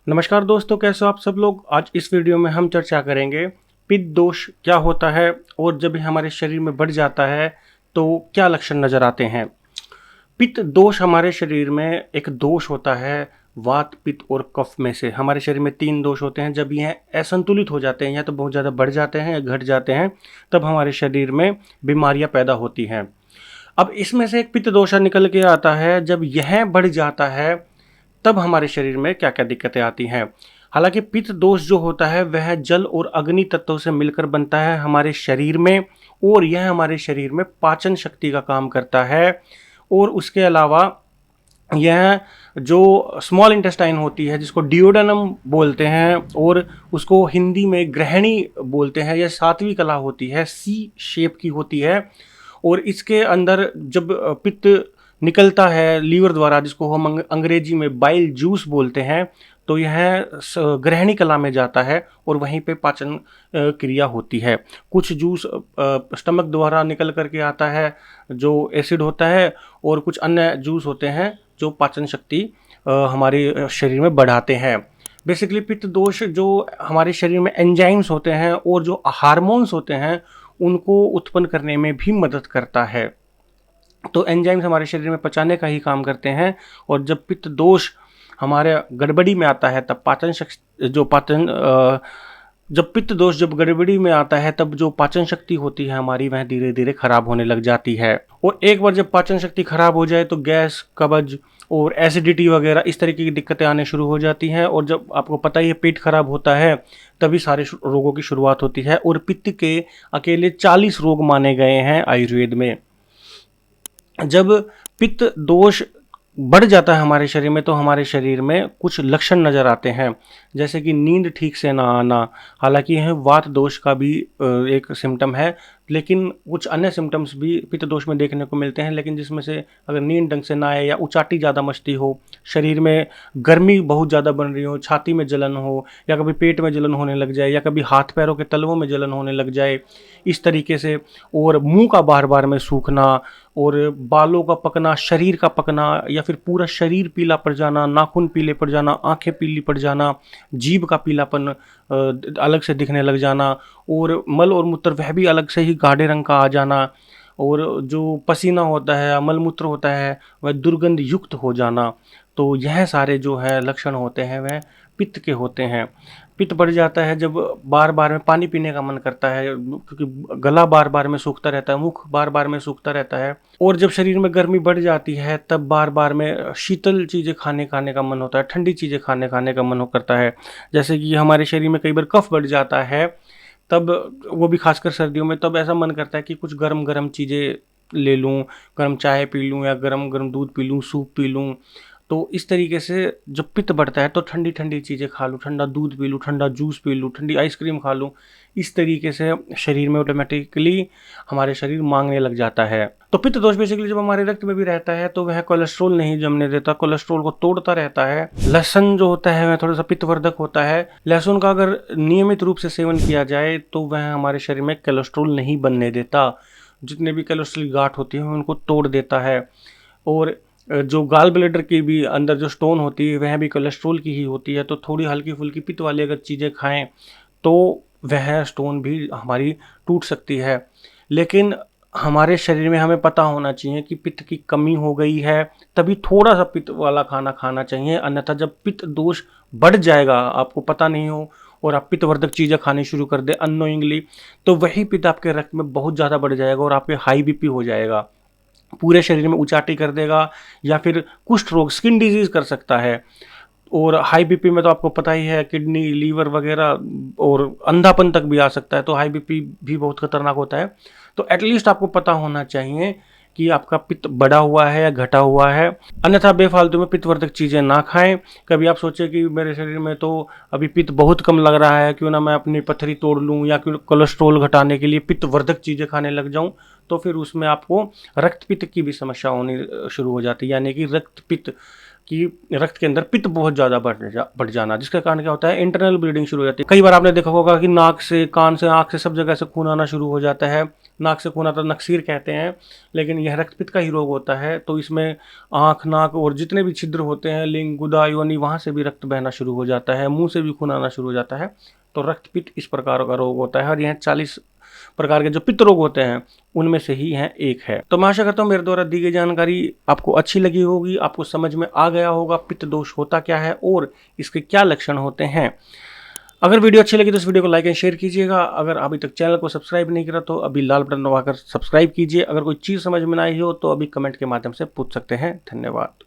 नमस्कार दोस्तों, कैसे हो आप सब लोग। आज इस वीडियो में हम चर्चा करेंगे पित्त दोष क्या होता है और जब ये हमारे शरीर में बढ़ जाता है तो क्या लक्षण नज़र आते हैं। पित्त दोष हमारे शरीर में एक दोष होता है वात, पित्त और कफ में से। हमारे शरीर में 3 दोष होते हैं। जब ये असंतुलित हो जाते हैं या तो बहुत ज़्यादा बढ़ जाते हैं या घट जाते हैं, तब हमारे शरीर में बीमारियां पैदा होती हैं। अब इसमें से एक पित्त दोष निकल के आता है। जब यह बढ़ जाता है तब हमारे शरीर में क्या क्या दिक्कतें आती हैं। हालांकि पित्त दोष जो होता है वह जल और अग्नि तत्वों से मिलकर बनता है हमारे शरीर में, और यह हमारे शरीर में पाचन शक्ति का काम करता है। और उसके अलावा यह जो स्मॉल इंटेस्टाइन होती है, जिसको डियोडेनम बोलते हैं और उसको हिंदी में ग्रहणी बोलते हैं, यह 7वीं कला होती है, सी शेप की होती है। और इसके अंदर जब पित्त निकलता है लीवर द्वारा, जिसको हम अंग्रेजी में बाइल जूस बोलते हैं, तो यह ग्रहणी कला में जाता है और वहीं पे पाचन क्रिया होती है। कुछ जूस स्टमक द्वारा निकल करके आता है जो एसिड होता है, और कुछ अन्य जूस होते हैं जो पाचन शक्ति हमारे शरीर में बढ़ाते हैं। बेसिकली पित्त दोष जो हमारे शरीर में एंजाइम्स होते हैं और जो हार्मोन्स होते हैं उनको उत्पन्न करने में भी मदद करता है। तो एंजाइम्स हमारे शरीर में पचाने का ही काम करते हैं, और जब पित्त दोष हमारे गड़बड़ी में आता है तब जब पित्त दोष जब गड़बड़ी में आता है तब जो पाचन शक्ति होती है हमारी, वह धीरे धीरे खराब होने लग जाती है। और एक बार जब पाचन शक्ति खराब हो जाए तो गैस, कब्ज और एसिडिटी वगैरह इस तरीके की दिक्कतें आने शुरू हो जाती हैं। और जब आपको पता ही है पेट खराब होता है तभी सारे रोगों की शुरुआत होती है। और पित्त के अकेले 40 रोग माने गए हैं आयुर्वेद में। जब पित्त दोष बढ़ जाता है हमारे शरीर में तो हमारे शरीर में कुछ लक्षण नज़र आते हैं, जैसे कि नींद ठीक से ना आना। हालांकि यह वात दोष का भी एक सिम्टम है, लेकिन कुछ अन्य सिम्टम्स भी पित्त दोष में देखने को मिलते हैं। लेकिन जिसमें से अगर नींद ढंग से ना आए, या उचाटी ज़्यादा मचती हो, शरीर में गर्मी बहुत ज़्यादा बन रही हो, छाती में जलन हो, या कभी पेट में जलन होने लग जाए, या कभी हाथ पैरों के तलवों में जलन होने लग जाए, इस तरीके से। और मुंह का बार बार में सूखना, और बालों का पकना, शरीर का पकना, या फिर पूरा शरीर पीला पड़ जाना, नाखून पीले पड़ जाना, आंखें पीली पड़ जाना, जीभ का पीलापन अलग से दिखने लग जाना, और मल और मूत्र वह भी अलग से ही गाढ़े रंग का आ जाना, और जो पसीना होता है, मल मूत्र होता है, वह दुर्गंध युक्त हो जाना। तो यह सारे जो है लक्षण होते हैं वह पित्त के होते हैं। पित्त बढ़ जाता है जब बार बार में पानी पीने का मन करता है, क्योंकि गला बार बार में सूखता रहता है, मुख बार बार में सूखता रहता है। और जब शरीर में गर्मी बढ़ जाती है तब बार बार में शीतल चीज़ें खाने का मन होता है, ठंडी चीज़ें खाने का मन करता है। जैसे कि हमारे शरीर में कई बार कफ बढ़ जाता है, तब वो भी खासकर सर्दियों में, तब ऐसा मन करता है कि कुछ गर्म गर्म चीज़ें ले लूँ, गर्म चाय पी लूँ, या गर्म गर्म दूध पी लूँ, सूप पी लूँ। तो इस तरीके से जब पित्त बढ़ता है तो ठंडी ठंडी चीज़ें खा लूँ, ठंडा दूध पी लूँ, ठंडा जूस पी लूँ, ठंडी आइसक्रीम खा लूँ। इस तरीके से शरीर में ऑटोमेटिकली हमारे शरीर मांगने लग जाता है। तो पित्त दोष बेसिकली जब हमारे रक्त में भी रहता है तो वह कोलेस्ट्रॉल नहीं जमने देता, कोलेस्ट्रॉल को तोड़ता रहता है। लहसुन जो होता है वह थोड़ा सा पित्तवर्धक होता है। लहसुन का अगर नियमित रूप से सेवन किया जाए तो वह हमारे शरीर में कोलेस्ट्रॉल नहीं बनने देता, जितने भी कोलेस्ट्रॉल गांठ होती है उनको तोड़ देता है। और जो गाल ब्लैडर की भी अंदर जो स्टोन होती है वह भी कोलेस्ट्रॉल की ही होती है। तो थोड़ी हल्की फुल्की पित्त वाली अगर चीज़ें खाएं तो वह स्टोन भी हमारी टूट सकती है। लेकिन हमारे शरीर में हमें पता होना चाहिए कि पित्त की कमी हो गई है, तभी थोड़ा सा पित्त वाला खाना खाना चाहिए। अन्यथा जब पित्त दोष बढ़ जाएगा, आपको पता नहीं हो, और आप पित्तवर्धक चीज़ें खानी शुरू कर दे अननोइंगली, तो वही पित्त आपके रक्त में बहुत ज़्यादा बढ़ जाएगा और आपके हाई बीपी हो जाएगा, पूरे शरीर में उचाटी कर देगा, या फिर कुष्ठ रोग, स्किन डिजीज कर सकता है। और हाई बीपी में तो आपको पता ही है किडनी, लीवर वगैरह और अंधापन तक भी आ सकता है। तो हाई बीपी भी बहुत खतरनाक होता है। तो एटलीस्ट आपको पता होना चाहिए कि आपका पित्त बढ़ा हुआ है या घटा हुआ है। अन्यथा बेफालतू में पित्तवर्धक चीज़ें ना खाएं। कभी आप सोचें कि मेरे शरीर में तो अभी पित्त बहुत कम लग रहा है, क्यों ना मैं अपनी पथरी तोड़ लूं, या क्यों कोलेस्ट्रॉल घटाने के लिए पित्तवर्धक चीज़ें खाने लग जाऊं, तो फिर उसमें आपको रक्त पित्त की भी समस्या होनी शुरू हो जाती है। यानी कि रक्त के अंदर पित्त बहुत ज़्यादा बढ़ जाना, जिसके कारण क्या होता है, इंटरनल ब्लीडिंग शुरू हो जाती है। कई बार आपने देखा होगा कि नाक से, कान से, आँख से, सब जगह से खून आना शुरू हो जाता है। नाक से खून आता है, नक्सीर कहते हैं, लेकिन यह रक्तपित्त का ही रोग होता है। तो इसमें आँख, नाक और जितने भी छिद्र होते हैं, लिंग, गुदा, योनि, वहाँ से भी रक्त बहना शुरू हो जाता है, मुँह से भी खून आना शुरू हो जाता है। तो रक्तपित्त इस प्रकार का रोग होता है और यह 40 प्रकार के जो पित्त रोग होते हैं उनमें से ही यह एक है। तो मैं आशा करता हूँ मेरे द्वारा दी गई जानकारी आपको अच्छी लगी होगी, आपको समझ में आ गया होगा पित्त दोष होता क्या है और इसके क्या लक्षण होते हैं। अगर वीडियो अच्छी लगी तो इस वीडियो को लाइक एंड शेयर कीजिएगा। अगर अभी तक चैनल को सब्सक्राइब नहीं करा तो अभी लाल बटन दबाकर सब्सक्राइब कीजिए। अगर कोई चीज़ समझ में ना आई हो तो अभी कमेंट के माध्यम से पूछ सकते हैं। धन्यवाद।